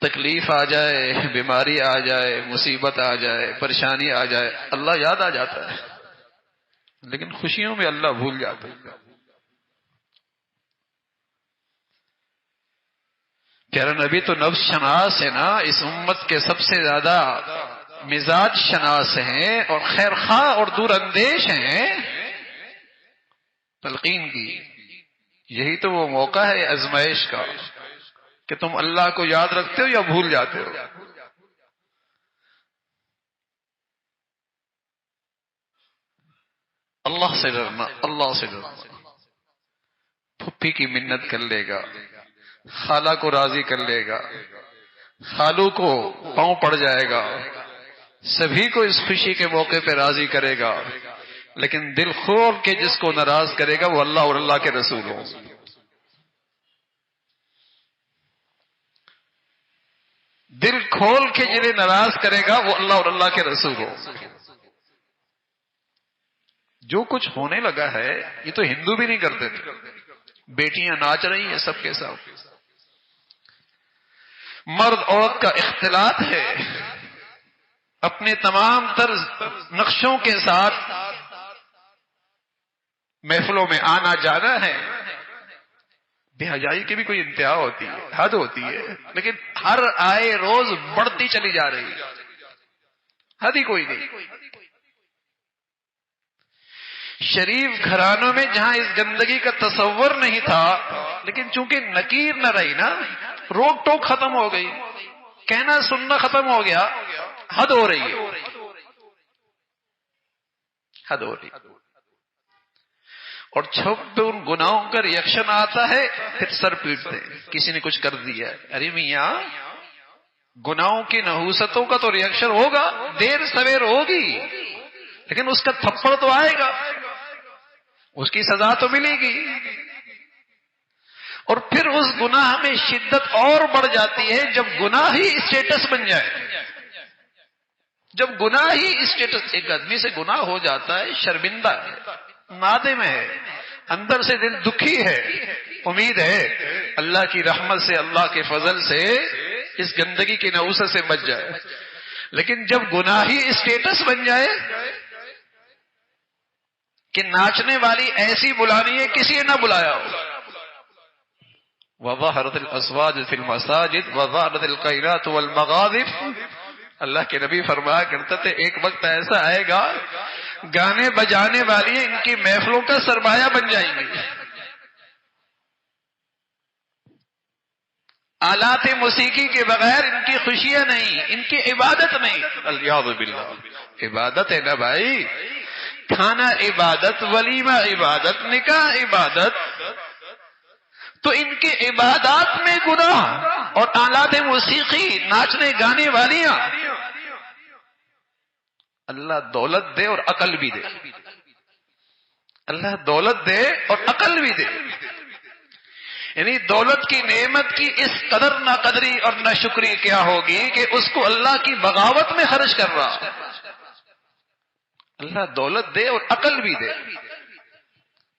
تکلیف آ جائے، بیماری آ جائے، مصیبت آ جائے، پریشانی آ جائے، اللہ یاد آ جاتا ہے، لیکن خوشیوں میں اللہ بھول جاتا ہے۔ پیارا نبی تو نفس شناس ہے نا، اس امت کے سب سے زیادہ مزاج شناس ہیں اور خیر خواہ اور دور اندیش ہیں۔ تلقین کی یہی تو وہ موقع ہے آزمائش کا کہ تم اللہ کو یاد رکھتے ہو یا بھول جاتے ہو۔ اللہ سے ڈرنا، اللہ سے ڈرنا۔ پھپھی کی منت کر لے گا، خالہ کو راضی کر لے گا، خالو کو پاؤں پڑ جائے گا، سبھی کو اس خوشی کے موقع پہ راضی کرے گا، لیکن دل کھول کے جس کو ناراض کرے گا وہ اللہ اور اللہ کے رسول ہو۔ دل کھول کے جنہیں ناراض کرے گا وہ اللہ اور اللہ کے رسول ہو۔ جو کچھ ہونے لگا ہے یہ تو ہندو بھی نہیں کرتے تھے، بیٹیاں ناچ رہی ہیں سب کے ساتھ، مرد عورت کا اختلاط ہے، اپنے تمام طرز نقشوں کے ساتھ محفلوں میں آنا جانا ہے۔ بے حیائی کی بھی کوئی انتہا ہوتی ہے، حد ہوتی ہے، لیکن ہر آئے روز بڑھتی چلی جا رہی ہے، حد ہی کوئی نہیں۔ شریف گھرانوں میں جہاں اس گندگی کا تصور نہیں تھا، لیکن چونکہ نکیر نہ رہی نا، روک ٹوک ختم ہو گئی، کہنا سننا ختم ہو گیا، حد ہو رہی ہے، حد ہو رہی ہے۔ اور جب ان گناہوں کا ریئیکشن آتا ہے پھر سر پیٹتے ہیں، کسی نے کچھ کر دیا، ارے میاں گناہوں کی نحوستوں کا تو ریئیکشن ہوگا، دیر سویر ہوگی، لیکن اس کا تھپڑ تو آئے گا، اس کی سزا تو ملے گی۔ اور پھر اس گناہ میں شدت اور بڑھ جاتی ہے جب گناہ ہی اسٹیٹس بن جائے، جب گناہ ہی اسٹیٹس۔ ایک آدمی سے گناہ ہو جاتا ہے، شرمندہ ہے، نادم ہے، اندر سے دل دکھی ہے، امید ہے اللہ کی رحمت سے، اللہ کے فضل سے اس گندگی کی نحوست سے بچ جائے، لیکن جب گناہ ہی اسٹیٹس بن جائے کہ ناچنے والی ایسی بلانی ہے کسی نے نہ بلایا ہو، وَظَهَرَتِ الْأَصْوَاتُ فِي الْمَسَاجِدِ وَظَهَرَتِ الْخَيْرَاتُ وَالْمَغَانِمُ۔ اللہ کے نبی فرمایا کرتے تھے ایک وقت ایسا آئے گا گانے بجانے والی ان کی محفلوں کا سرمایہ بن جائیں گی، آلات موسیقی کے بغیر ان کی خوشیاں نہیں، ان کی عبادت نہیں۔ الیاذ باللہ، عبادت ہے نا بھائی، کھانا عبادت، ولیمہ عبادت، نکاح عبادت، تو ان کی عبادات میں گناہ اور آلات موسیقی، ناچنے گانے والیاں۔ اللہ دولت دے اور عقل بھی دے، اللہ دولت دے اور عقل بھی دے، یعنی دولت کی نعمت کی اس قدر نہ قدری اور نہ شکری کیا ہوگی کہ اس کو اللہ کی بغاوت میں خرچ کر رہا۔ اللہ دولت دے اور عقل بھی دے،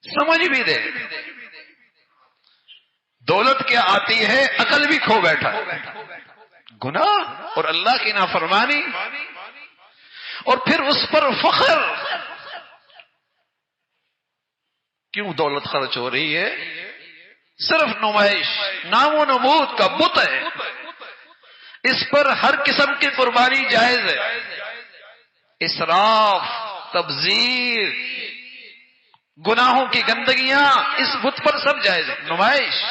سمجھ بھی دے۔ دولت کیا آتی ہے، عقل بھی کھو بیٹھا، گناہ اور اللہ کی نافرمانی، اور پھر اس پر فخر۔ کیوں دولت خرچ ہو رہی ہے؟ صرف نمائش، نام و نمود کا بت ہے، اس پر ہر قسم کی قربانی جائز ہے، اسراف، تبذیر، گناہوں کی گندگیاں اس بت پر سب جائز ہے، نمائش۔